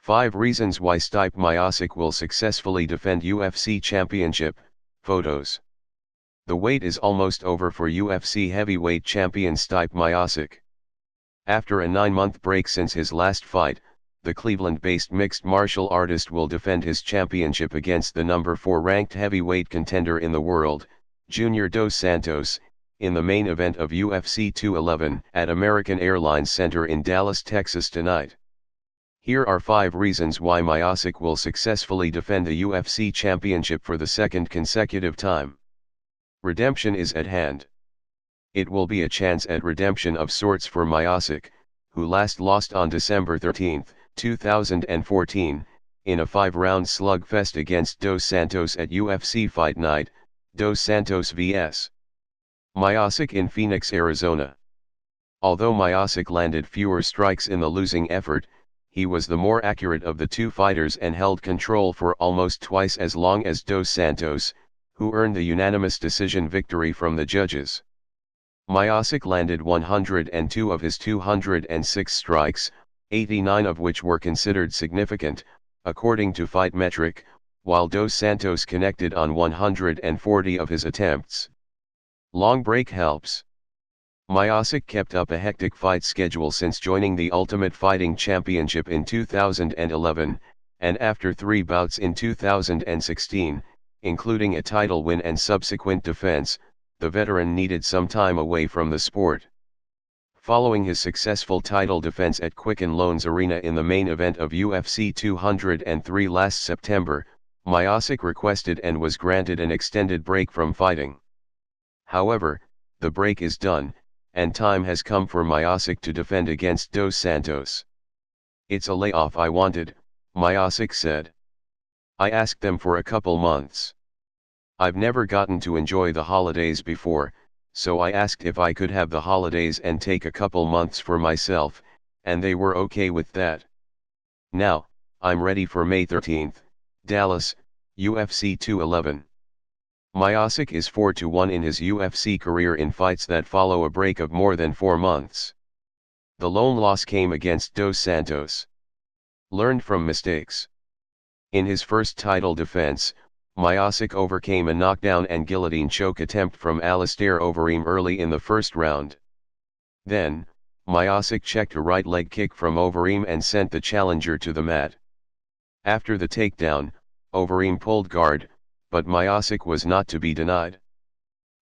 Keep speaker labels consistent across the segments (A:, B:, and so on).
A: 5 reasons why Stipe Miocic will successfully defend UFC Championship. Photos. The wait is almost over for UFC heavyweight champion Stipe Miocic. After a 9-month break since his last fight, the Cleveland-based mixed martial artist will defend his championship against the number 4 ranked heavyweight contender in the world, Junior Dos Santos, in the main event of UFC 211 at American Airlines Center in Dallas, Texas tonight. Here are 5 reasons why Miocic will successfully defend the UFC Championship for the second consecutive time. Redemption is at hand. It will be a chance at redemption of sorts for Miocic, who last lost on December 13, 2014, in a 5-round slugfest against Dos Santos at UFC Fight Night, Dos Santos vs. Miocic in Phoenix, Arizona. Although Miocic landed fewer strikes in the losing effort, he was the more accurate of the two fighters and held control for almost twice as long as Dos Santos, who earned the unanimous decision victory from the judges. Miocic landed 102 of his 206 strikes, 89 of which were considered significant, according to Fight Metric, while Dos Santos connected on 140 of his attempts. Long break helps. Miocic kept up a hectic fight schedule since joining the Ultimate Fighting Championship in 2011, and after 3 bouts in 2016, including a title win and subsequent defense, the veteran needed some time away from the sport. Following his successful title defense at Quicken Loans Arena in the main event of UFC 203 last September, Miocic requested and was granted an extended break from fighting. However, the break is done, and time has come for Miocic to defend against Dos Santos. "It's a layoff I wanted," Miocic said. "I asked them for a couple months. I've never gotten to enjoy the holidays before, so I asked if I could have the holidays and take a couple months for myself, and they were okay with that. Now, I'm ready for May 13th, Dallas, UFC 211. Miocic is 4-1 in his UFC career in fights that follow a break of more than 4 months. The lone loss came against Dos Santos. Learned from mistakes. In his first title defense, Miocic overcame a knockdown and guillotine choke attempt from Alistair Overeem early in the first round. Then, Miocic checked a right leg kick from Overeem and sent the challenger to the mat. After the takedown, Overeem pulled guard, but Miocic was not to be denied.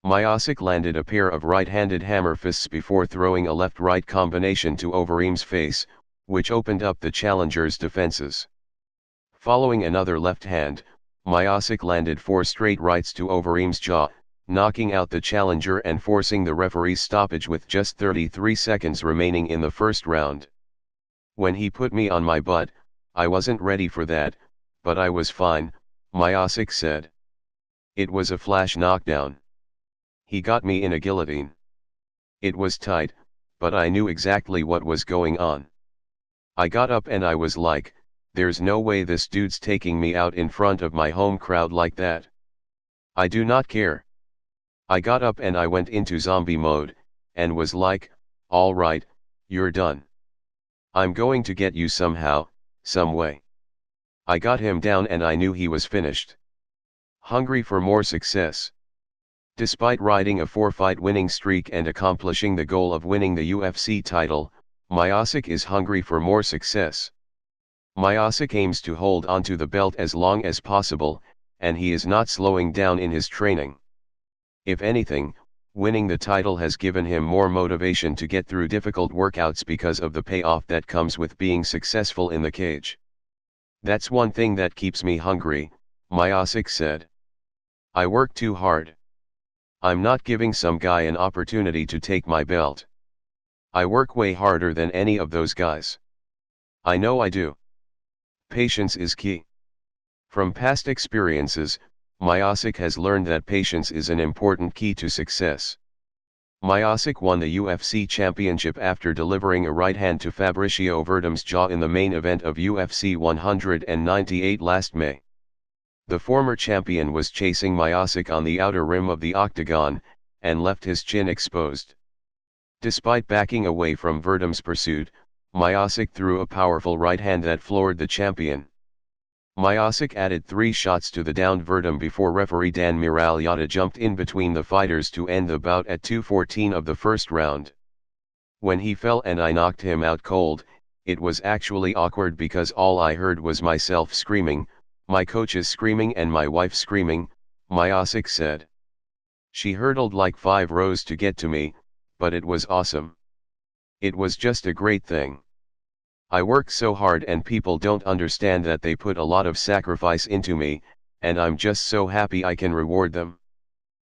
A: Miocic landed a pair of right-handed hammer fists before throwing a left-right combination to Overeem's face, which opened up the challenger's defenses. Following another left hand, Miocic landed 4 straight rights to Overeem's jaw, knocking out the challenger and forcing the referee's stoppage with just 33 seconds remaining in the first round. "When he put me on my butt, I wasn't ready for that, but I was fine," Miocic said. "It was a flash knockdown. He got me in a guillotine. It was tight, but I knew exactly what was going on. I got up and I was like, there's no way this dude's taking me out in front of my home crowd like that. I do not care. I got up and I went into zombie mode, and was like, all right, you're done. I'm going to get you somehow, some way. I got him down and I knew he was finished." Hungry for more success. Despite riding a 4-fight winning streak and accomplishing the goal of winning the UFC title, Miocic is hungry for more success. Miocic aims to hold onto the belt as long as possible, and he is not slowing down in his training. If anything, winning the title has given him more motivation to get through difficult workouts because of the payoff that comes with being successful in the cage. "That's one thing that keeps me hungry," Miocic said. "I work too hard. I'm not giving some guy an opportunity to take my belt. I work way harder than any of those guys. I know I do." Patience is key. From past experiences, Miocic has learned that patience is an important key to success. Miocic won the UFC Championship after delivering a right hand to Fabricio Werdum's jaw in the main event of UFC 198 last May. The former champion was chasing Miocic on the outer rim of the octagon, and left his chin exposed. Despite backing away from Werdum's pursuit, Miocic threw a powerful right hand that floored the champion. Miocic added 3 shots to the downed Verdum before referee Dan Miragliotta jumped in between the fighters to end the bout at 2:14 of the first round. When he fell and I knocked him out cold, it was actually awkward because all I heard was myself screaming, my coaches screaming and my wife screaming, Miocic said. She hurdled like 5 rows to get to me, but it was awesome. It was just a great thing. I work so hard and people don't understand that they put a lot of sacrifice into me, and I'm just so happy I can reward them.